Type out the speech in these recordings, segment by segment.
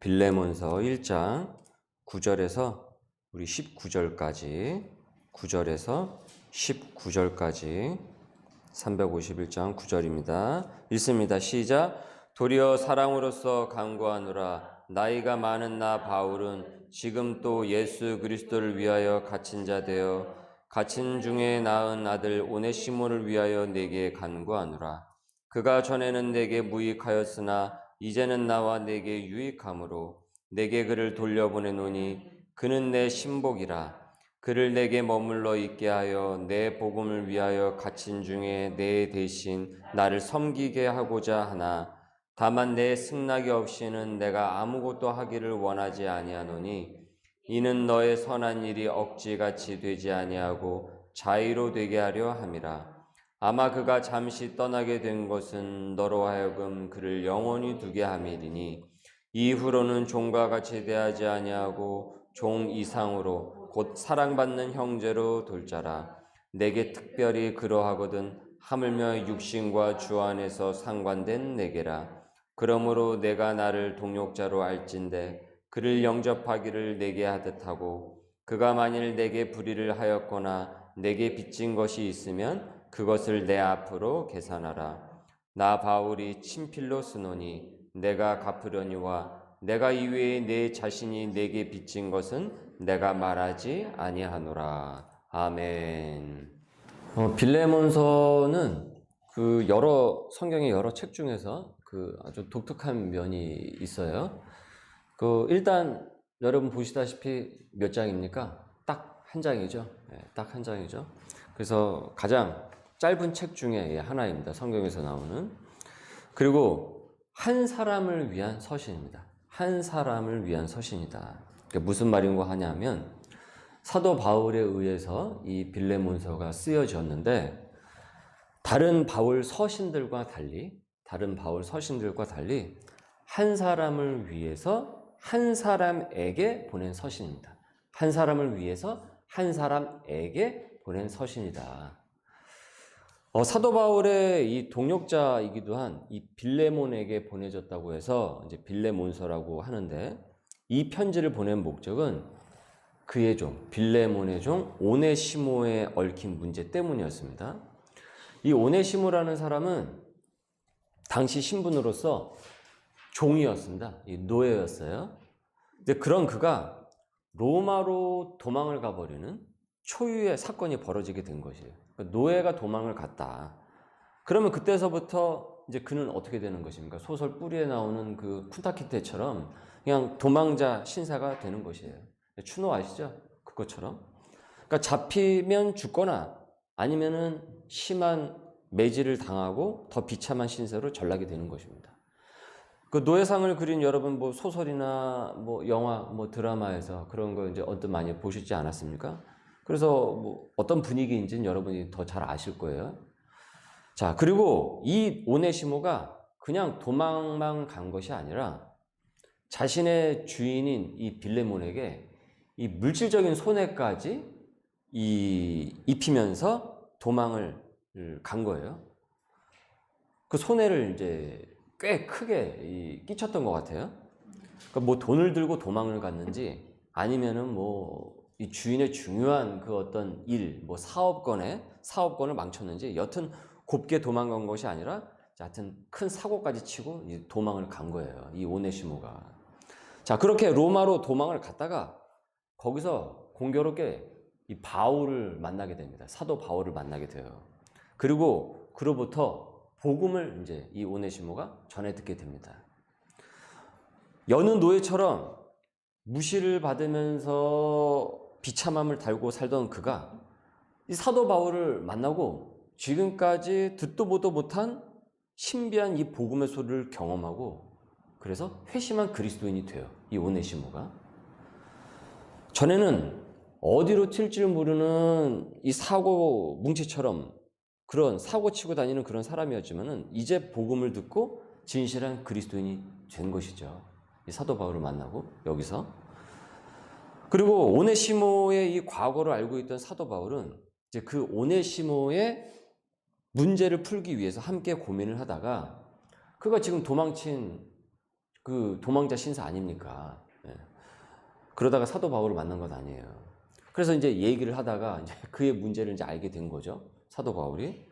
빌레몬서 1장 9절에서 우리 19절까지 9절에서 19절까지 351장 9절입니다. 읽습니다. 시작. 도리어 사랑으로서 간구하노라. 나이가 많은 나 바울은 지금 또 예수 그리스도를 위하여 갇힌 자 되어 갇힌 중에 낳은 아들 오네시모를 위하여 내게 간구하노라. 그가 전에는 내게 무익하였으나 이제는 나와 내게 유익함으로 내게 그를 돌려보내노니 그는 내 신복이라. 그를 내게 머물러 있게 하여 내 복음을 위하여 갇힌 중에 내 대신 나를 섬기게 하고자 하나 다만 내 승낙이 없이는 내가 아무것도 하기를 원하지 아니하노니 이는 너의 선한 일이 억지같이 되지 아니하고 자의로 되게 하려 함이라. 아마 그가 잠시 떠나게 된 것은 너로 하여금 그를 영원히 두게 함이리니 이후로는 종과 같이 대하지 아니하고 종 이상으로 곧 사랑받는 형제로 돌 자라. 내게 특별히 그러하거든 하물며 육신과 주 안에서 상관된 내게라. 그러므로 내가 나를 동역자로 알진대 그를 영접하기를 내게 하듯 하고 그가 만일 내게 불의를 하였거나 내게 빚진 것이 있으면 그것을 내 앞으로 계산하라. 나 바울이 친필로 쓰노니 내가 갚으려니와 내가 이외에 내 자신이 내게 빚진 것은 내가 말하지 아니하노라. 아멘. 빌레몬서는 그 여러 성경의 여러 책 중에서 그 아주 독특한 면이 있어요. 일단 여러분 보시다시피 몇 장입니까? 딱 한 장이죠. 딱 한 장이죠. 그래서 가장 짧은 책 중에 하나입니다. 성경에서 나오는. 그리고 한 사람을 위한 서신입니다. 한 사람을 위한 서신이다. 무슨 말인가 하냐면 사도 바울에 의해서 이 빌레몬서가 쓰여졌는데 다른 바울 서신들과 달리 한 사람을 위해서 한 사람에게 보낸 서신입니다. 한 사람을 위해서 한 사람에게 보낸 서신이다. 사도 바울의 이 동역자이기도 한 이 빌레몬에게 보내졌다고 해서 이제 빌레몬서라고 하는데 이 편지를 보낸 목적은 그의 종, 빌레몬의 종 오네시모에 얽힌 문제 때문이었습니다. 이 오네시모라는 사람은 당시 신분으로서 종이었습니다. 노예였어요. 근데 그런 그가 로마로 도망을 가버리는 초유의 사건이 벌어지게 된 것이에요. 노예가 도망을 갔다. 그러면 그때서부터 이제 그는 어떻게 되는 것입니까? 소설 뿌리에 나오는 그 쿤타키테처럼 그냥 도망자 신사가 되는 것이에요. 추노 아시죠? 그것처럼. 그러니까 잡히면 죽거나 아니면은 심한 매질을 당하고 더 비참한 신세로 전락이 되는 것입니다. 그 노예상을 그린 여러분 뭐 소설이나 뭐 영화, 뭐 드라마에서 그런 거 이제 언뜻 많이 보시지 않았습니까? 그래서 뭐 어떤 분위기인지는 여러분이 더 잘 아실 거예요. 자, 그리고 이 오네시모가 그냥 도망만 간 것이 아니라 자신의 주인인 이 빌레몬에게 이 물질적인 손해까지 입히면서 도망을 간 거예요. 그 손해를 이제 꽤 크게 끼쳤던 것 같아요. 그러니까 뭐 돈을 들고 도망을 갔는지 아니면은 뭐 이 주인의 중요한 그 어떤 일, 뭐 사업권을 망쳤는지 여튼 곱게 도망간 것이 아니라 하여튼 큰 사고까지 치고 도망을 간 거예요. 이 오네시모가. 자, 그렇게 로마로 도망을 갔다가 거기서 공교롭게 이 바울을 만나게 됩니다. 사도 바울을 만나게 돼요. 그리고 그로부터 복음을 이제 이 오네시모가 전해 듣게 됩니다. 여느 노예처럼 무시를 받으면서 비참함을 달고 살던 그가 이 사도 바울을 만나고 지금까지 듣도 보도 못한 신비한 이 복음의 소리를 경험하고 그래서 회심한 그리스도인이 돼요. 이 오네시모가. 전에는 어디로 튈지 모르는 이 사고 뭉치처럼 그런 사고 치고 다니는 그런 사람이었지만은 이제 복음을 듣고 진실한 그리스도인이 된 것이죠. 이 사도 바울을 만나고 여기서. 그리고 오네시모의 이 과거를 알고 있던 사도 바울은 이제 그 오네시모의 문제를 풀기 위해서 함께 고민을 하다가 그가 지금 도망친 그 도망자 신사 아닙니까? 예. 그러다가 사도 바울을 만난 것 아니에요. 그래서 이제 얘기를 하다가 이제 그의 문제를 이제 알게 된 거죠. 사도 바울이.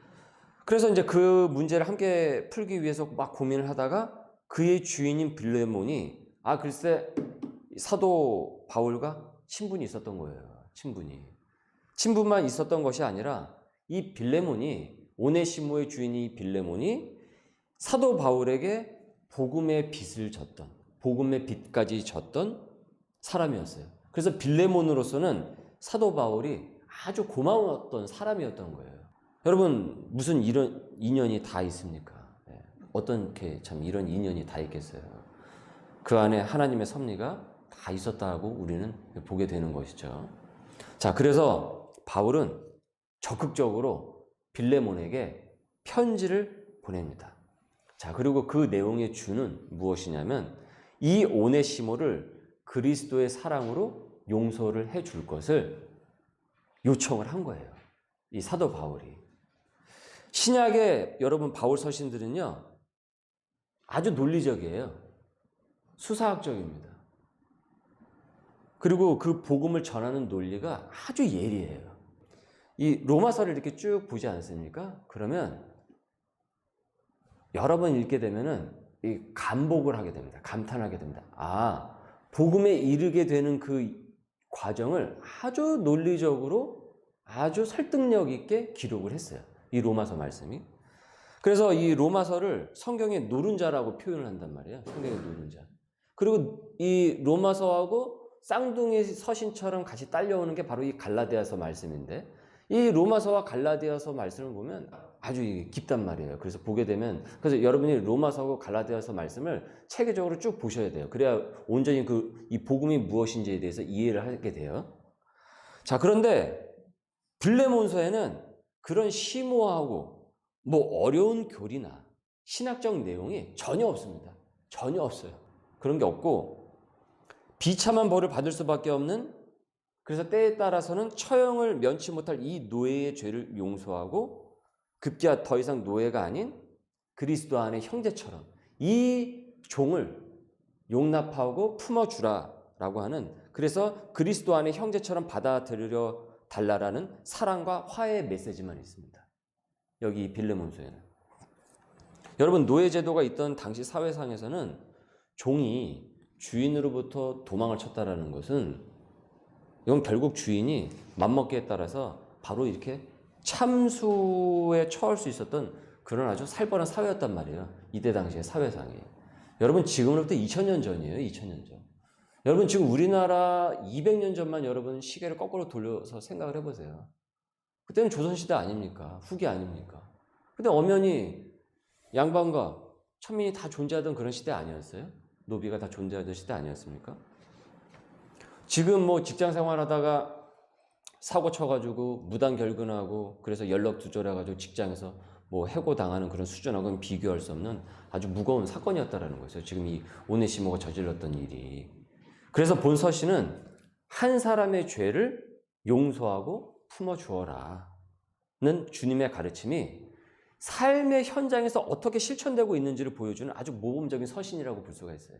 그래서 이제 그 문제를 함께 풀기 위해서 막 고민을 하다가 그의 주인인 빌레몬이 글쎄 사도 바울과 친분이 있었던 거예요. 친분만 있었던 것이 아니라 이 빌레몬이 오네시모의 주인이 빌레몬이 사도 바울에게 복음의 빚을 졌던 복음의 빚까지 졌던 사람이었어요. 그래서 빌레몬으로서는 사도 바울이 아주 고마웠던 사람이었던 거예요. 여러분 무슨 이런 인연이 다 있습니까? 어떻게 참 이런 인연이 다 있겠어요. 그 안에 하나님의 섭리가 다 있었다고 우리는 보게 되는 것이죠. 자, 그래서 바울은 적극적으로 빌레몬에게 편지를 보냅니다. 자, 그리고 그 내용의 주는 무엇이냐면 이 오네시모를 그리스도의 사랑으로 용서를 해줄 것을 요청을 한 거예요. 이 사도 바울이. 신약의 여러분 바울 서신들은요 아주 논리적이에요. 수사학적입니다. 그리고 그 복음을 전하는 논리가 아주 예리해요. 이 로마서를 이렇게 쭉 보지 않습니까? 그러면 여러 번 읽게 되면은 이 감복을 하게 됩니다. 감탄하게 됩니다. 복음에 이르게 되는 그 과정을 아주 논리적으로 아주 설득력 있게 기록을 했어요. 이 로마서 말씀이. 그래서 이 로마서를 성경의 노른자라고 표현을 한단 말이에요. 성경의 노른자. 그리고 이 로마서하고 쌍둥이 서신처럼 같이 딸려오는 게 바로 이 갈라디아서 말씀인데 이 로마서와 갈라디아서 말씀을 보면 아주 깊단 말이에요. 그래서 보게 되면 그래서 여러분이 로마서하고 갈라디아서 말씀을 체계적으로 쭉 보셔야 돼요. 그래야 온전히 이 복음이 무엇인지에 대해서 이해를 하게 돼요. 자, 그런데 빌레몬서에는 그런 심오하고 뭐 어려운 교리나 신학적 내용이 전혀 없습니다. 전혀 없어요. 그런 게 없고 비참한 벌을 받을 수밖에 없는, 그래서 때에 따라서는 처형을 면치 못할 이 노예의 죄를 용서하고 급기야 더 이상 노예가 아닌 그리스도 안의 형제처럼 이 종을 용납하고 품어주라라고 하는, 그래서 그리스도 안의 형제처럼 받아들여 달라라는 사랑과 화해의 메시지만 있습니다. 여기 빌레몬서에는. 여러분 노예제도가 있던 당시 사회상에서는 종이 주인으로부터 도망을 쳤다라는 것은 이건 결국 주인이 맘먹기에 따라서 바로 이렇게 참수에 처할 수 있었던 그런 아주 살벌한 사회였단 말이에요. 이때 당시의 사회상이. 여러분 지금으로부터 2000년 전이에요. 2000년 전. 여러분 지금 우리나라 200년 전만 여러분 시계를 거꾸로 돌려서 생각을 해보세요. 그때는 조선시대 아닙니까? 후기 아닙니까? 근데 엄연히 양반과 천민이 다 존재하던 그런 시대 아니었어요? 노비가 다 존재하던 시대 아니었습니까? 지금 뭐 직장 생활하다가 사고 쳐가지고 무단 결근하고 그래서 연락 두절해가지고 직장에서 뭐 해고당하는 그런 수준하고는 비교할 수 없는 아주 무거운 사건이었다라는 거죠. 지금 이 오네시모가 저질렀던 일이. 그래서 본 서신은 한 사람의 죄를 용서하고 품어주어라는 주님의 가르침이 삶의 현장에서 어떻게 실천되고 있는지를 보여주는 아주 모범적인 서신이라고 볼 수가 있어요.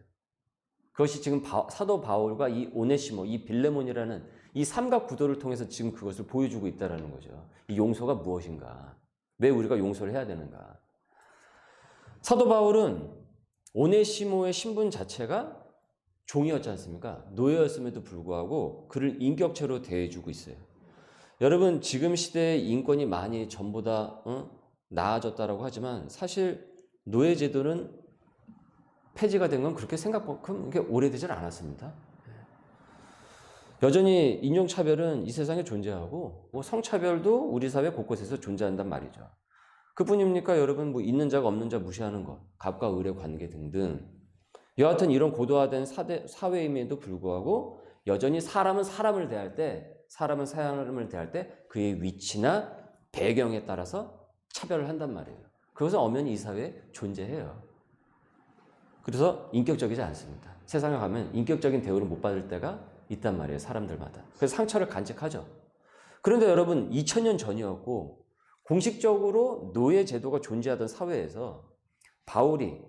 그것이 지금 사도 바울과 이 오네시모, 이 빌레몬이라는 이 삼각 구도를 통해서 지금 그것을 보여주고 있다는 거죠. 이 용서가 무엇인가? 왜 우리가 용서를 해야 되는가? 사도 바울은 오네시모의 신분 자체가 종이었지 않습니까? 노예였음에도 불구하고 그를 인격체로 대해주고 있어요. 여러분 지금 시대의 인권이 많이 전보다 나아졌다라고 하지만 사실 노예제도는 폐지가 된 건 그렇게 생각만큼 오래되질 않았습니다. 여전히 인종차별은 이 세상에 존재하고 뭐 성차별도 우리 사회 곳곳에서 존재한단 말이죠. 그뿐입니까? 여러분 뭐 있는 자가 없는 자 무시하는 것, 갑과 을의 관계 등등 여하튼 이런 고도화된 사회임에도 불구하고 여전히 사람은 사람을 대할 때 그의 위치나 배경에 따라서 차별을 한단 말이에요. 그것은 엄연히 이 사회에 존재해요. 그래서 인격적이지 않습니다. 세상에 가면 인격적인 대우를 못 받을 때가 있단 말이에요. 사람들마다. 그래서 상처를 간직하죠. 그런데 여러분 2000년 전이었고 공식적으로 노예 제도가 존재하던 사회에서 바울이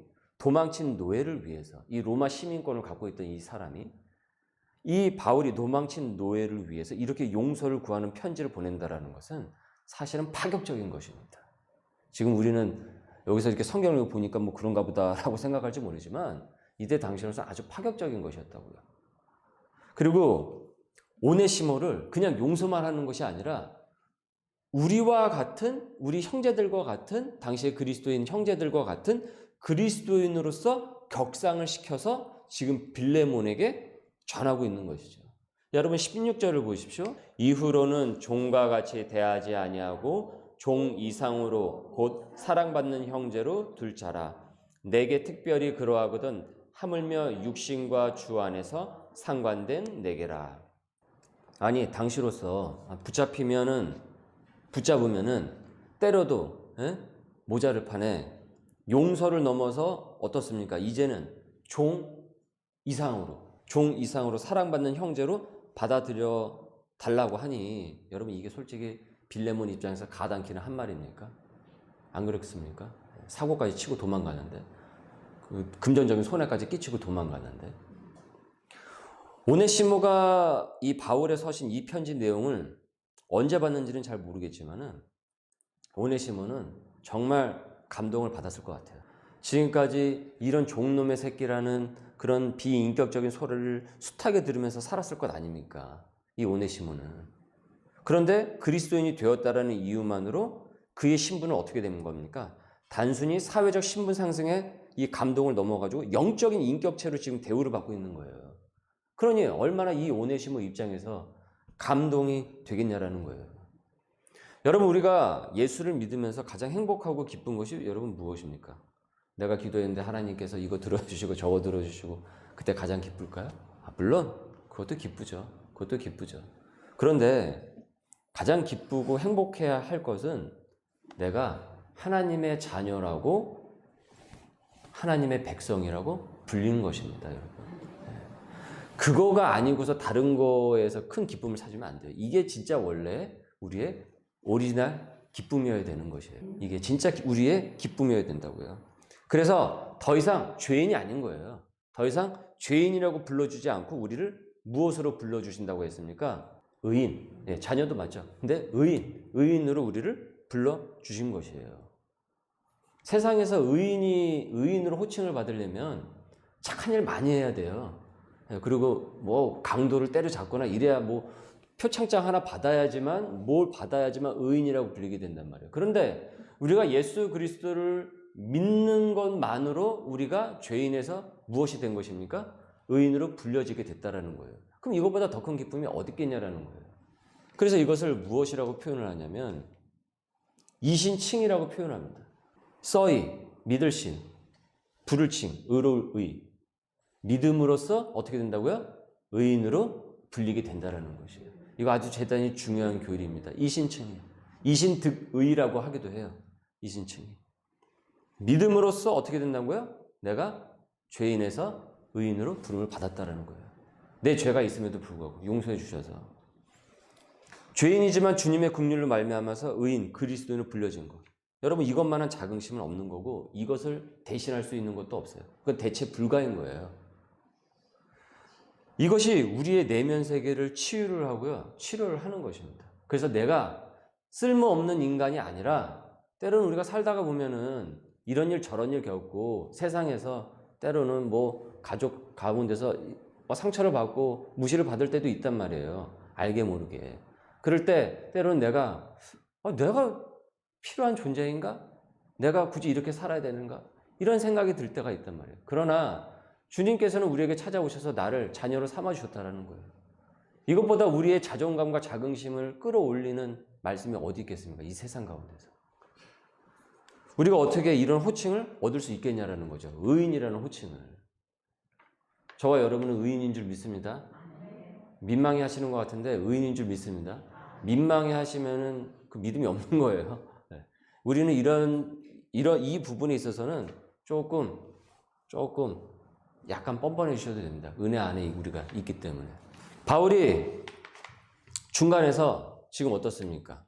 도망친 노예를 위해서, 이 로마 시민권을 갖고 있던 이 사람이 이 바울이 도망친 노예를 위해서 이렇게 용서를 구하는 편지를 보낸다라는 것은 사실은 파격적인 것입니다. 지금 우리는 여기서 이렇게 성경을 보니까 뭐 그런가 보다라고 생각할지 모르지만 이때 당시로서 아주 파격적인 것이었다고요. 그리고 오네시모를 그냥 용서만 하는 것이 아니라 우리와 같은, 우리 형제들과 같은, 당시의 그리스도인 형제들과 같은 그리스도인으로서 격상을 시켜서 지금 빌레몬에게 전하고 있는 것이죠. 여러분 16절을 보십시오. 이후로는 종과 같이 대하지 아니하고 종 이상으로 곧 사랑받는 형제로 둘 자라. 내게 특별히 그러하거든 하물며 육신과 주 안에서 상관된 내게라. 아니 당시로서 붙잡으면은 때려도 모자를 파네. 용서를 넘어서 어떻습니까? 이제는 종 이상으로 사랑받는 형제로 받아들여 달라고 하니 여러분 이게 솔직히 빌레몬 입장에서 가당키는 한 말입니까? 안 그렇습니까? 사고까지 치고 도망가는데 그 금전적인 손해까지 끼치고 도망가는데 오네시모가 이 바울의 서신 이 편지 내용을 언제 봤는지는 잘 모르겠지만은 오네시모는 정말 감동을 받았을 것 같아요. 지금까지 이런 종놈의 새끼라는 그런 비인격적인 소리를 숱하게 들으면서 살았을 것 아닙니까? 이 오네시모는. 그런데 그리스도인이 되었다라는 이유만으로 그의 신분은 어떻게 되는 겁니까? 단순히 사회적 신분 상승에 이 감동을 넘어가지고 영적인 인격체로 지금 대우를 받고 있는 거예요. 그러니 얼마나 이 오네시모 입장에서 감동이 되겠냐라는 거예요. 여러분 우리가 예수를 믿으면서 가장 행복하고 기쁜 것이 여러분 무엇입니까? 내가 기도했는데 하나님께서 이거 들어주시고 저거 들어주시고 그때 가장 기쁠까요? 물론 그것도 기쁘죠. 그런데 가장 기쁘고 행복해야 할 것은 내가 하나님의 자녀라고 하나님의 백성이라고 불린 것입니다. 여러분. 그거가 아니고서 다른 거에서 큰 기쁨을 찾으면 안 돼요. 이게 진짜 원래 우리의 오리지널 기쁨이어야 되는 것이에요. 이게 진짜 우리의 기쁨이어야 된다고요. 그래서 더 이상 죄인이 아닌 거예요. 더 이상 죄인이라고 불러주지 않고 우리를 무엇으로 불러주신다고 했습니까? 의인. 네, 자녀도 맞죠. 근데 의인으로 우리를 불러주신 것이에요. 세상에서 의인으로 호칭을 받으려면 착한 일 많이 해야 돼요. 그리고 뭐 강도를 때려잡거나 이래야 뭐 표창장 하나 받아야지만 의인이라고 불리게 된단 말이에요. 그런데 우리가 예수 그리스도를 믿는 것만으로 우리가 죄인에서 무엇이 된 것입니까? 의인으로 불려지게 됐다라는 거예요. 그럼 이것보다 더 큰 기쁨이 어디 있겠냐라는 거예요. 그래서 이것을 무엇이라고 표현을 하냐면 이신칭이라고 표현합니다. 써이, 믿을 신, 부를 칭, 의로울 의. 믿음으로써 어떻게 된다고요? 의인으로 불리게 된다라는 것이에요. 이거 아주 대단히 중요한 교리입니다. 이신칭이. 이신득의라고 하기도 해요. 이신칭이. 믿음으로써 어떻게 된다고요? 내가 죄인에서 의인으로 부름을 받았다라는 거예요. 내 죄가 있음에도 불구하고 용서해 주셔서. 죄인이지만 주님의 긍휼로 말미암아서 의인, 그리스도인으로 불려진 것. 여러분 이것만한 자긍심은 없는 거고 이것을 대신할 수 있는 것도 없어요. 그건 대체 불가인 거예요. 이것이 우리의 내면 세계를 치유를 하고요. 치료를 하는 것입니다. 그래서 내가 쓸모없는 인간이 아니라 때로는 우리가 살다가 보면은 이런 일 저런 일 겪고 세상에서 때로는 뭐 가족 가운데서 상처를 받고 무시를 받을 때도 있단 말이에요. 알게 모르게. 그럴 때 때로는 내가 필요한 존재인가? 내가 굳이 이렇게 살아야 되는가? 이런 생각이 들 때가 있단 말이에요. 그러나 주님께서는 우리에게 찾아오셔서 나를 자녀로 삼아주셨다는 거예요. 이것보다 우리의 자존감과 자긍심을 끌어올리는 말씀이 어디 있겠습니까? 이 세상 가운데서. 우리가 어떻게 이런 호칭을 얻을 수 있겠냐라는 거죠. 의인이라는 호칭을. 저와 여러분은 의인인 줄 믿습니다. 민망해 하시는 것 같은데 의인인 줄 믿습니다. 민망해 하시면은 그 믿음이 없는 거예요. 네. 우리는 이 부분에 있어서는 조금 약간 뻔뻔해 주셔도 됩니다. 은혜 안에 우리가 있기 때문에. 바울이 중간에서 지금 어떻습니까?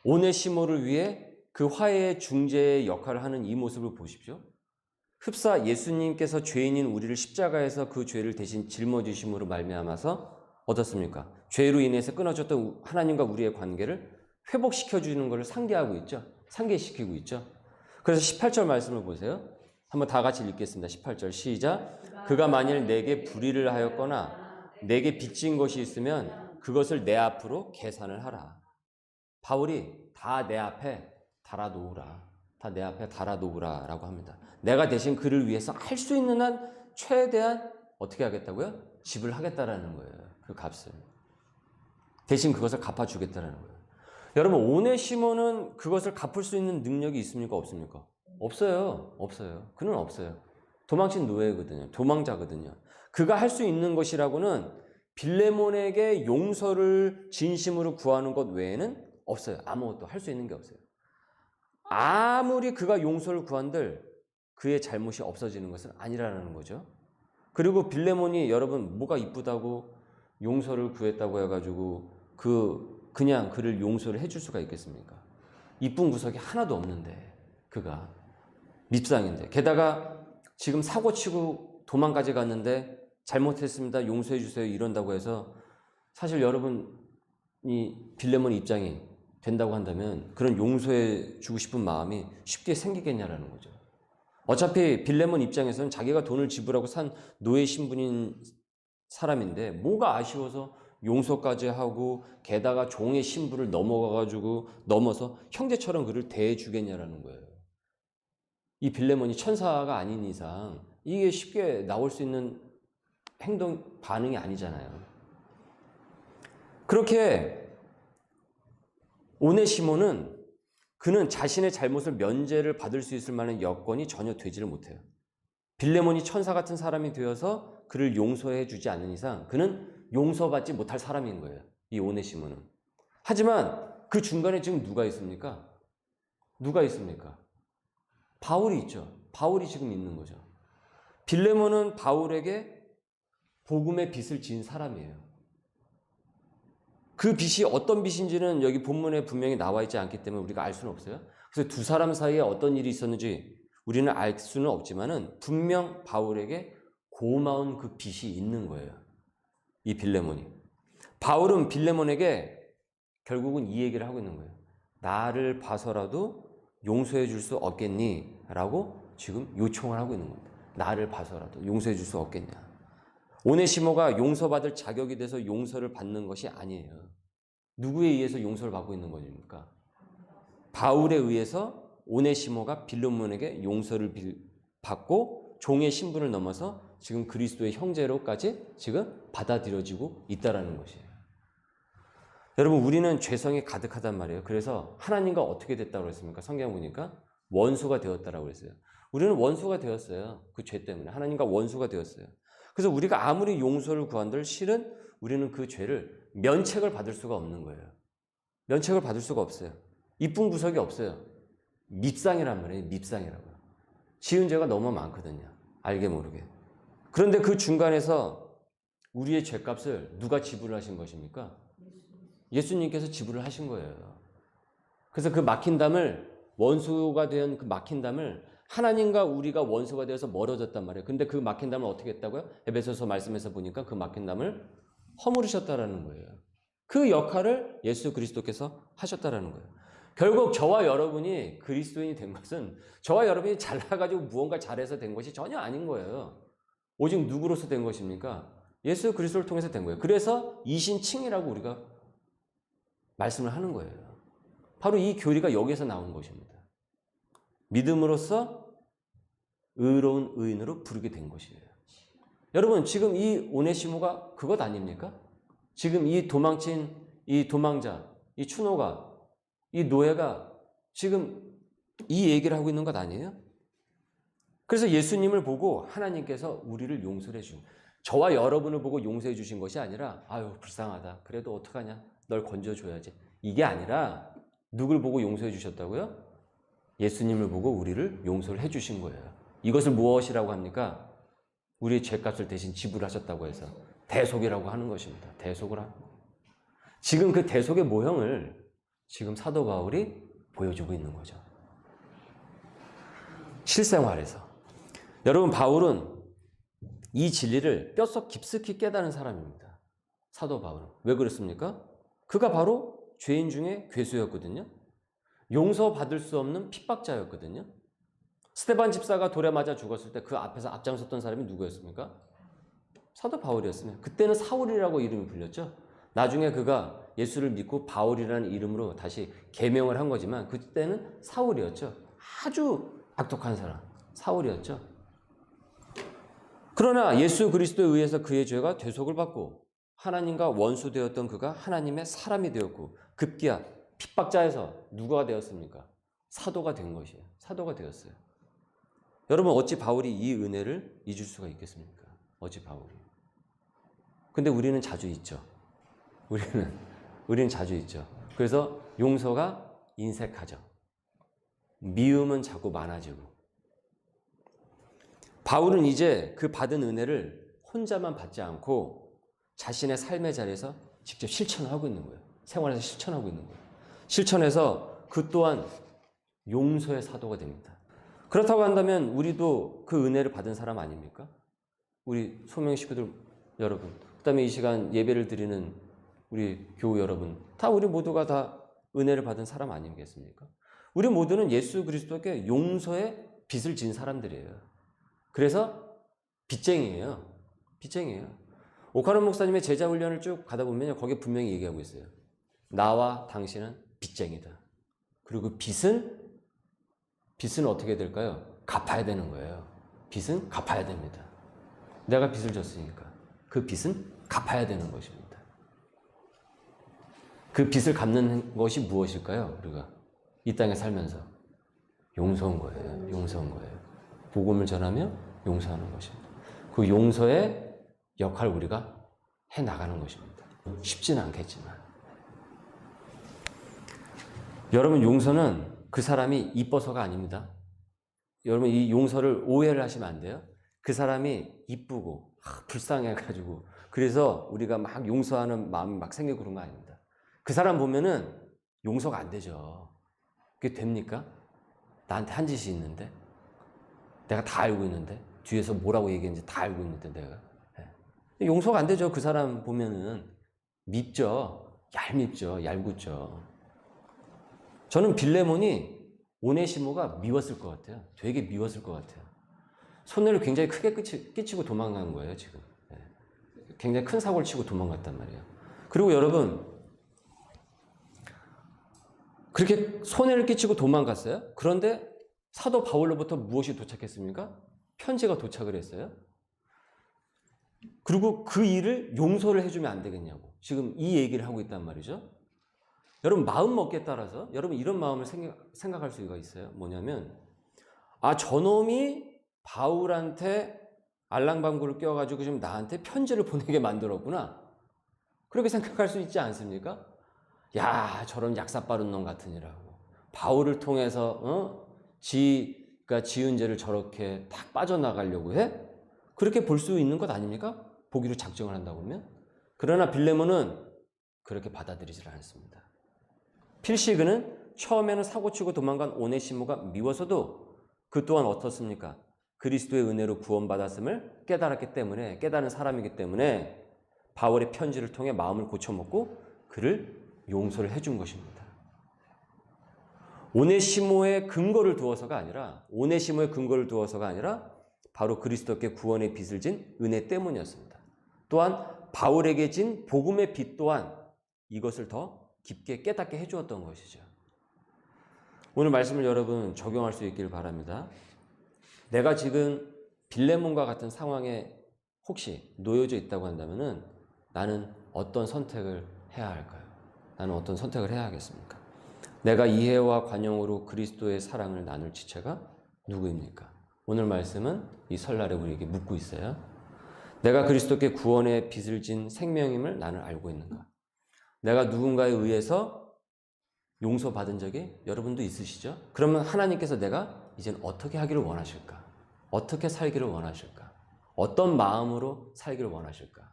오네시모를 위해 그 화해의 중재의 역할을 하는 이 모습을 보십시오. 흡사 예수님께서 죄인인 우리를 십자가에서 그 죄를 대신 짊어지심으로 말미암아서 어떻습니까? 죄로 인해서 끊어졌던 하나님과 우리의 관계를 회복시켜 주는 것을 상기하고 있죠. 상기시키고 있죠. 그래서 18절 말씀을 보세요. 한번 다 같이 읽겠습니다. 18절 시작. 그가 만일 내게 불의를 하였거나 내게 빚진 것이 있으면 그것을 내 앞으로 계산을 하라. 바울이 다 내 앞에 달아놓으라. 다 내 앞에 달아놓으라 라고 합니다. 내가 대신 그를 위해서 할 수 있는 한 최대한 어떻게 하겠다고요? 지불하겠다라는 거예요. 그 값을. 대신 그것을 갚아주겠다라는 거예요. 여러분, 오네시모는 그것을 갚을 수 있는 능력이 있습니까? 없습니까? 없어요. 없어요. 그는 없어요. 도망친 노예거든요. 도망자거든요. 그가 할 수 있는 것이라고는 빌레몬에게 용서를 진심으로 구하는 것 외에는 없어요. 아무것도 할 수 있는 게 없어요. 아무리 그가 용서를 구한들 그의 잘못이 없어지는 것은 아니라는 거죠. 그리고 빌레몬이 여러분 뭐가 이쁘다고 용서를 구했다고 해가지고 그냥 그를 용서를 해줄 수가 있겠습니까? 이쁜 구석이 하나도 없는데 그가 밉상인데 게다가 지금 사고치고 도망까지 갔는데 잘못했습니다 용서해 주세요 이런다고 해서 사실 여러분이 빌레몬 입장이 된다고 한다면 그런 용서해 주고 싶은 마음이 쉽게 생기겠냐라는 거죠. 어차피 빌레몬 입장에서는 자기가 돈을 지불하고 산 노예 신분인 사람인데 뭐가 아쉬워서 용서까지 하고 게다가 종의 신분을 넘어서 형제처럼 그를 대해주겠냐라는 거예요. 이 빌레몬이 천사가 아닌 이상 이게 쉽게 나올 수 있는 반응이 아니잖아요. 그렇게 오네시모는 그는 자신의 잘못을 면제를 받을 수 있을 만한 여건이 전혀 되지를 못해요. 빌레몬이 천사 같은 사람이 되어서 그를 용서해 주지 않는 이상 그는 용서받지 못할 사람인 거예요. 이 오네시모는. 하지만 그 중간에 지금 누가 있습니까? 누가 있습니까? 바울이 있죠. 바울이 지금 있는 거죠. 빌레몬은 바울에게 복음의 빚을 지은 사람이에요. 그 빚이 어떤 빚인지는 여기 본문에 분명히 나와 있지 않기 때문에 우리가 알 수는 없어요. 그래서 두 사람 사이에 어떤 일이 있었는지 우리는 알 수는 없지만은 분명 바울에게 고마운 그 빚이 있는 거예요. 이 빌레몬이. 바울은 빌레몬에게 결국은 이 얘기를 하고 있는 거예요. 나를 봐서라도 용서해 줄 수 없겠니? 라고 지금 요청을 하고 있는 겁니다. 나를 봐서라도 용서해 줄 수 없겠냐. 오네시모가 용서받을 자격이 돼서 용서를 받는 것이 아니에요. 누구에 의해서 용서를 받고 있는 겁니까? 바울에 의해서 오네시모가 빌레몬에게 용서를 받고 종의 신분을 넘어서 지금 그리스도의 형제로까지 지금 받아들여지고 있다는 것이에요. 여러분, 우리는 죄성이 가득하단 말이에요. 그래서 하나님과 어떻게 됐다고 그랬습니까? 성경 보니까 원수가 되었다라고 그랬어요. 우리는 원수가 되었어요. 그 죄 때문에 하나님과 원수가 되었어요. 그래서 우리가 아무리 용서를 구한들 실은 우리는 그 죄를 면책을 받을 수가 없는 거예요. 면책을 받을 수가 없어요. 이쁜 구석이 없어요. 밉상이란 말이에요. 밉상이라고요. 지은 죄가 너무 많거든요. 알게 모르게. 그런데 그 중간에서 우리의 죄값을 누가 지불을 하신 것입니까? 예수님께서 지불을 하신 거예요. 그래서 그 막힌 담을 원수가 된 그 막힌 담을 하나님과 우리가 원수가 되어서 멀어졌단 말이에요. 근데 그 막힌 담을 어떻게 했다고요? 에베소서 말씀에서 보니까 그 막힌 담을 허물으셨다라는 거예요. 그 역할을 예수 그리스도께서 하셨다라는 거예요. 결국 저와 여러분이 그리스도인이 된 것은 저와 여러분이 잘나가지고 무언가 잘해서 된 것이 전혀 아닌 거예요. 오직 누구로서 된 것입니까? 예수 그리스도를 통해서 된 거예요. 그래서 이신칭이라고 우리가 말씀을 하는 거예요. 바로 이 교리가 여기에서 나온 것입니다. 믿음으로써 의로운 의인으로 부르게 된 것이에요. 여러분, 지금 이 오네시모가 그것 아닙니까? 지금 이 도망친 이 도망자, 이 추노가, 이 노예가 지금 이 얘기를 하고 있는 것 아니에요? 그래서 예수님을 보고 하나님께서 우리를 용서해 주신, 저와 여러분을 보고 용서해 주신 것이 아니라 아유 불쌍하다, 그래도 어떡하냐, 널 건져줘야지, 이게 아니라 누굴 보고 용서해 주셨다고요? 예수님을 보고 우리를 용서를 해 주신 거예요. 이것을 무엇이라고 합니까? 우리의 죄값을 대신 지불하셨다고 해서 대속이라고 하는 것입니다. 대속을 하는 거예요. 지금 그 대속의 모형을 지금 사도 바울이 보여주고 있는 거죠. 실생활에서. 여러분, 바울은 이 진리를 뼛속 깊숙이 깨달은 사람입니다. 사도 바울은. 왜 그렇습니까? 그가 바로 죄인 중에 괴수였거든요. 용서받을 수 없는 핍박자였거든요. 스데반 집사가 돌에 맞아 죽었을 때 그 앞에서 앞장섰던 사람이 누구였습니까? 사도 바울이었습니다. 그때는 사울이라고 이름이 불렸죠. 나중에 그가 예수를 믿고 바울이라는 이름으로 다시 개명을 한 거지만 그때는 사울이었죠. 아주 악독한 사람, 사울이었죠. 그러나 예수 그리스도에 의해서 그의 죄가 대속을 받고 하나님과 원수되었던 그가 하나님의 사람이 되었고 급기야 핍박자에서 누가 되었습니까? 사도가 된 것이에요. 사도가 되었어요. 여러분, 어찌 바울이 이 은혜를 잊을 수가 있겠습니까? 어찌 바울이. 근데 우리는 자주 잊죠. 우리는 자주 잊죠. 그래서 용서가 인색하죠. 미움은 자꾸 많아지고. 바울은 이제 그 받은 은혜를 혼자만 받지 않고 자신의 삶의 자리에서 직접 실천하고 있는 거예요. 생활에서 실천하고 있는 거예요. 실천해서 그 또한 용서의 사도가 됩니다. 그렇다고 한다면 우리도 그 은혜를 받은 사람 아닙니까? 우리 소명 식구들 여러분, 그 다음에 이 시간 예배를 드리는 우리 교우 여러분, 다 우리 모두가 다 은혜를 받은 사람 아니겠습니까? 우리 모두는 예수 그리스도께 용서의 빚을 진 사람들이에요. 그래서 빚쟁이에요. 빚쟁이에요. 오카노 목사님의 제자 훈련을 쭉 가다 보면 거기에 분명히 얘기하고 있어요. 나와 당신은 빚쟁이다. 그리고 빚은 어떻게 될까요? 갚아야 되는 거예요. 빚은 갚아야 됩니다. 내가 빚을 졌으니까 그 빚은 갚아야 되는 것입니다. 그 빚을 갚는 것이 무엇일까요? 우리가 이 땅에 살면서 용서한 거예요. 용서한 거예요. 복음을 전하며 용서하는 것입니다. 그 용서의 역할을 우리가 해나가는 것입니다. 쉽지는 않겠지만 여러분, 용서는 그 사람이 이뻐서가 아닙니다. 여러분, 이 용서를 오해를 하시면 안 돼요. 그 사람이 이쁘고 불쌍해가지고 그래서 우리가 막 용서하는 마음이 막 생기고 그런 거 아닙니다. 그 사람 보면은 용서가 안 되죠. 그게 됩니까? 나한테 한 짓이 있는데 내가 다 알고 있는데 뒤에서 뭐라고 얘기했는지 다 알고 있는데 내가 용서가 안 되죠. 그 사람 보면은 밉죠. 얄밉죠. 얄궂죠. 저는 빌레몬이 오네시모가 미웠을 것 같아요. 되게 미웠을 것 같아요. 손해를 굉장히 크게 끼치고 도망간 거예요, 지금. 굉장히 큰 사고를 치고 도망갔단 말이에요. 그리고 여러분, 그렇게 손해를 끼치고 도망갔어요. 그런데 사도 바울로부터 무엇이 도착했습니까? 편지가 도착을 했어요. 그리고 그 일을 용서를 해주면 안 되겠냐고 지금 이 얘기를 하고 있단 말이죠. 여러분, 마음먹기에 따라서 여러분 이런 마음을 생각할 수가 있어요. 뭐냐면 저놈이 바울한테 알랑방구를 껴가지고 지금 나한테 편지를 보내게 만들었구나. 그렇게 생각할 수 있지 않습니까? 야, 저런 약사 빠른 놈 같으니라고. 바울을 통해서 지가 지은 죄를 저렇게 딱 빠져나가려고 해? 그렇게 볼 수 있는 것 아닙니까? 보기로 작정을 한다고 하면. 그러나 빌레몬은 그렇게 받아들이질 않았습니다. 필시그는 처음에는 사고치고 도망간 오네시모가 미워서도 그 또한 어떻습니까? 그리스도의 은혜로 구원받았음을 깨달았기 때문에, 깨달은 사람이기 때문에 바울의 편지를 통해 마음을 고쳐먹고 그를 용서를 해준 것입니다. 오네시모의 근거를 두어서가 아니라 바로 그리스도께 구원의 빚을 진 은혜 때문이었습니다. 또한 바울에게 진 복음의 빚 또한 이것을 더 깊게 깨닫게 해주었던 것이죠. 오늘 말씀을 여러분 적용할 수 있기를 바랍니다. 내가 지금 빌레몬과 같은 상황에 혹시 놓여져 있다고 한다면 나는 어떤 선택을 해야 할까요? 나는 어떤 선택을 해야 하겠습니까? 내가 이해와 관용으로 그리스도의 사랑을 나눌 지체가 누구입니까? 오늘 말씀은 이 설날에 우리에게 묻고 있어요. 내가 그리스도께 구원의 빚을 진 생명임을 나는 알고 있는가? 내가 누군가에 의해서 용서받은 적이 여러분도 있으시죠? 그러면 하나님께서 내가 이제는 어떻게 하기를 원하실까? 어떻게 살기를 원하실까? 어떤 마음으로 살기를 원하실까?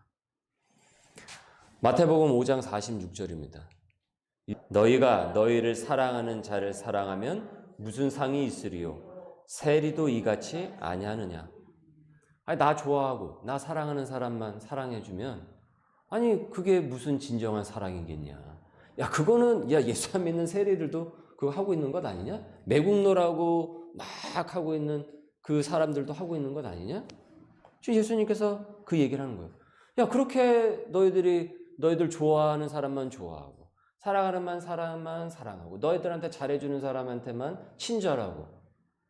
마태복음 5장 46절입니다. 너희가 너희를 사랑하는 자를 사랑하면 무슨 상이 있으리요? 세리도 이같이 아니하느냐? 아니, 나 좋아하고 나 사랑하는 사람만 사랑해주면 아니 그게 무슨 진정한 사랑이겠냐. 야, 그거는 야, 예수 안 믿는 세리들도 그거 하고 있는 것 아니냐? 매국노라고 막 하고 있는 그 사람들도 하고 있는 것 아니냐? 지금 예수님께서 그 얘기를 하는 거예요. 야, 그렇게 너희들 좋아하는 사람만 좋아하고 사랑하는 사람만 사랑하고 너희들한테 잘해주는 사람한테만 친절하고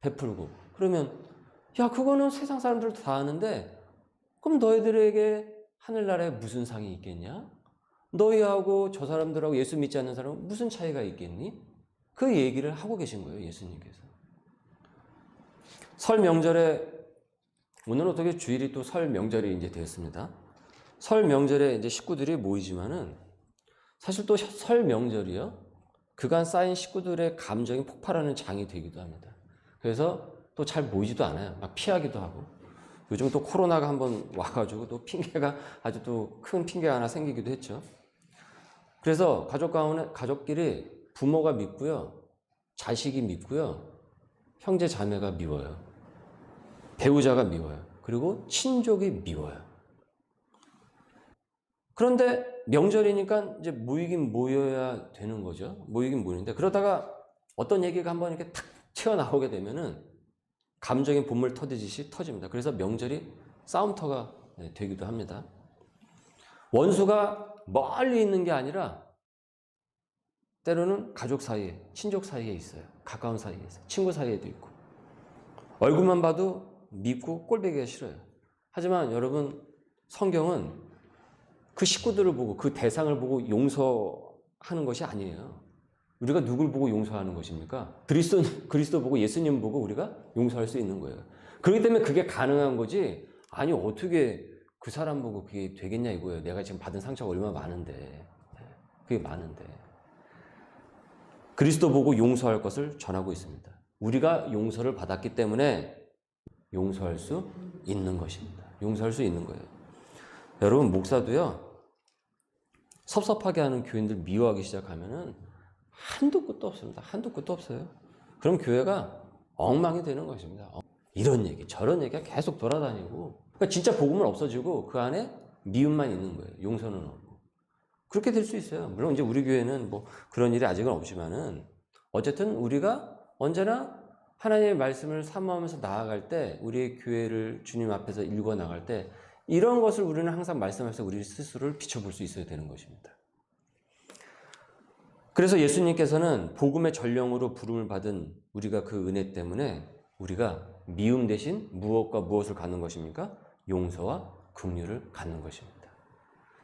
베풀고 그러면 야, 그거는 세상 사람들도 다 하는데 그럼 너희들에게 하늘나라에 무슨 상이 있겠냐? 너희하고 저 사람들하고 예수 믿지 않는 사람은 무슨 차이가 있겠니? 그 얘기를 하고 계신 거예요, 예수님께서. 설 명절에, 오늘 어떻게 주일이 또 설 명절이 이제 되었습니다. 설 명절에 이제 식구들이 모이지만은 사실 또 설 명절이요, 그간 쌓인 식구들의 감정이 폭발하는 장이 되기도 합니다. 그래서 또 잘 모이지도 않아요. 막 피하기도 하고. 요즘 또 코로나가 한번 와가지고 또 핑계가 아주 또 큰 핑계가 하나 생기기도 했죠. 그래서 가족끼리 부모가 밉고요, 자식이 밉고요, 형제 자매가 미워요, 배우자가 미워요, 그리고 친족이 미워요. 그런데 명절이니까 이제 모이긴 모여야 되는 거죠. 모이긴 모이는데 그러다가 어떤 얘기가 한번 이렇게 탁 튀어나오게 되면은 감정의 본물 터지듯이 터집니다. 그래서 명절이 싸움터가 되기도 합니다. 원수가 멀리 있는 게 아니라 때로는 가족 사이에, 친족 사이에 있어요. 가까운 사이에 있어요. 친구 사이에도 있고. 얼굴만 봐도 밉고 꼴보기가 싫어요. 하지만 여러분, 성경은 그 식구들을 보고 그 대상을 보고 용서하는 것이 아니에요. 우리가 누굴 보고 용서하는 것입니까? 그리스도 보고 예수님 보고 우리가 용서할 수 있는 거예요. 그렇기 때문에 그게 가능한 거지. 아니, 어떻게 그 사람 보고 그게 되겠냐 이거예요. 내가 지금 받은 상처가 얼마나 많은데. 그게 많은데. 그리스도 보고 용서할 것을 전하고 있습니다. 우리가 용서를 받았기 때문에 용서할 수 있는 것입니다. 용서할 수 있는 거예요. 여러분, 목사도요, 섭섭하게 하는 교인들 미워하기 시작하면은 한도 끝도 없습니다. 한도 끝도 없어요. 그럼 교회가 엉망이 되는 것입니다. 이런 얘기, 저런 얘기가 계속 돌아다니고, 그러니까 진짜 복음은 없어지고 그 안에 미움만 있는 거예요. 용서는 없고. 그렇게 될 수 있어요. 물론 이제 우리 교회는 뭐 그런 일이 아직은 없지만은 어쨌든 우리가 언제나 하나님의 말씀을 사모하면서 나아갈 때, 우리의 교회를 주님 앞에서 읽어 나갈 때 이런 것을 우리는 항상 말씀하면서 우리 스스로를 비춰볼 수 있어야 되는 것입니다. 그래서 예수님께서는 복음의 전령으로 부름을 받은 우리가 그 은혜 때문에 우리가 미움 대신 무엇과 무엇을 갖는 것입니까? 용서와 긍휼을 갖는 것입니다.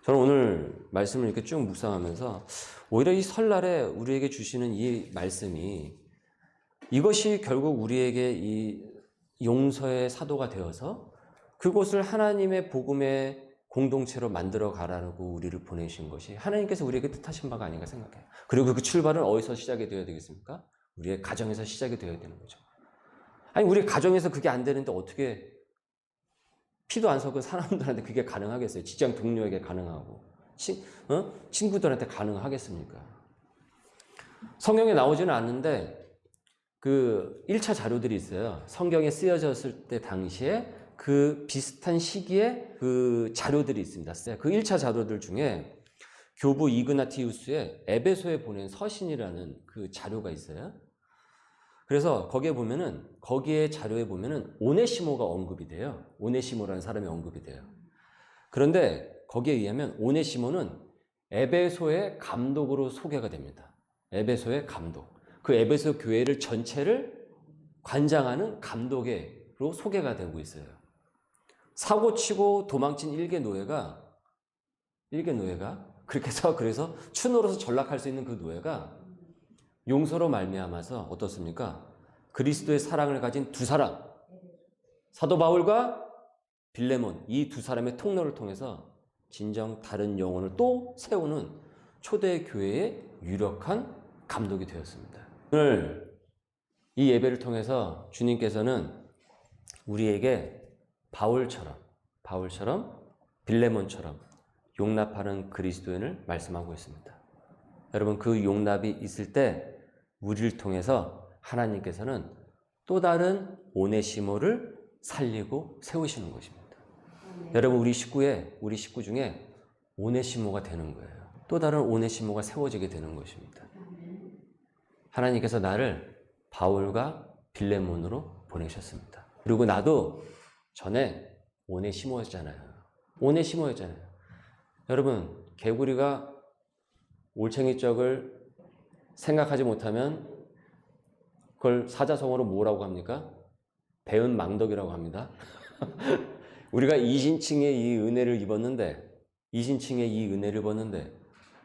저는 오늘 말씀을 이렇게 쭉 묵상하면서 오히려 이 설날에 우리에게 주시는 이 말씀이, 이것이 결국 우리에게 이 용서의 사도가 되어서 그곳을 하나님의 복음의 공동체로 만들어 가라고 우리를 보내신 것이 하나님께서 우리에게 뜻하신 바가 아닌가 생각해요. 그리고 그 출발은 어디서 시작이 되어야 되겠습니까? 우리의 가정에서 시작이 되어야 되는 거죠. 아니, 우리 가정에서 그게 안 되는데 어떻게 피도 안 섞은 사람들한테 그게 가능하겠어요? 직장 동료에게 가능하고 친구들한테 가능하겠습니까? 성경에 나오지는 않는데 그 1차 자료들이 있어요. 성경에 쓰여졌을 때 당시에 그 비슷한 시기에 그 자료들이 있습니다. 그 1차 자료들 중에 교부 이그나티우스의 에베소에 보낸 서신이라는 그 자료가 있어요. 그래서 거기에 자료에 보면은 오네시모가 언급이 돼요. 오네시모라는 사람이 언급이 돼요. 그런데 거기에 의하면 오네시모는 에베소의 감독으로 소개가 됩니다. 에베소의 감독. 그 에베소 교회를 전체를 관장하는 감독으로 소개가 되고 있어요. 사고치고 도망친 일개 노예가 그렇게 해서 그래서 추노로서 전락할 수 있는 그 노예가 용서로 말미암아서 어떻습니까? 그리스도의 사랑을 가진 두 사람, 사도 바울과 빌레몬, 이 두 사람의 통로를 통해서 진정 다른 영혼을 또 세우는 초대 교회의 유력한 감독이 되었습니다. 오늘 이 예배를 통해서 주님께서는 우리에게 바울처럼 빌레몬처럼 용납하는 그리스도인을 말씀하고 있습니다. 여러분, 그 용납이 있을 때 우리를 통해서 하나님께서는 또 다른 오네시모를 살리고 세우시는 것입니다. 여러분, 우리 식구 중에 오네시모가 되는 거예요. 또 다른 오네시모가 세워지게 되는 것입니다. 하나님께서 나를 바울과 빌레몬으로 보내셨습니다. 그리고 나도 전에 오네시모였잖아요. 여러분, 개구리가 올챙이 쪽을 생각하지 못하면 그걸 사자성어로 뭐라고 합니까? 배은 망덕이라고 합니다. 우리가 이신칭의 이 은혜를 입었는데,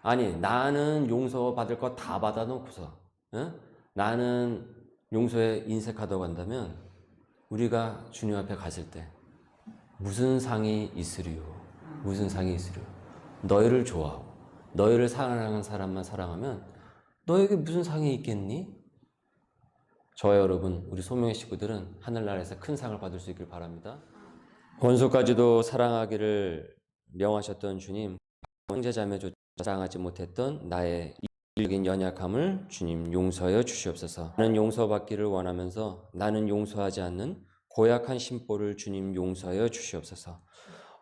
아니, 나는 용서받을 거 다 받아놓고서, 나는 용서에 인색하다고 한다면, 우리가 주님 앞에 갔을 때, 무슨 상이 있으리요? 너희를 좋아하고, 너희를 사랑하는 사람만 사랑하면, 너에게 무슨 상이 있겠니? 저와 여러분, 우리 소명의 식구들은 하늘나라에서 큰 상을 받을 수 있길 바랍니다. 원수까지도 사랑하기를 명하셨던 주님, 형제자매조차 사랑하지 못했던 나의 인격적인 연약함을 주님 용서하여 주시옵소서. 나는 용서받기를 원하면서 나는 용서하지 않는 고약한 심보를 주님 용서하여 주시옵소서.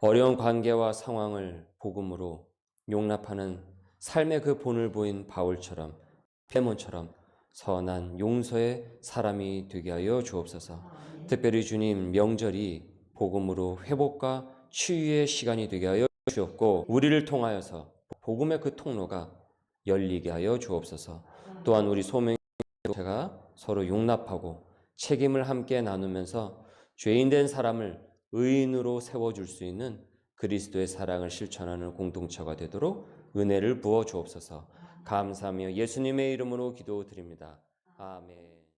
어려운 관계와 상황을 복음으로 용납하는 삶의 그 본을 보인 바울처럼, 페몬처럼 선한 용서의 사람이 되게 하여 주옵소서. 특별히 주님, 명절이 복음으로 회복과 치유의 시간이 되게 하여 주옵고, 우리를 통하여서 복음의 그 통로가 열리게 하여 주옵소서. 또한 우리 소명의 제가 서로 용납하고 책임을 함께 나누면서 죄인된 사람을 의인으로 세워줄 수 있는 그리스도의 사랑을 실천하는 공동체가 되도록 은혜를 부어 주옵소서. 감사하며 예수님의 이름으로 기도드립니다. 아멘.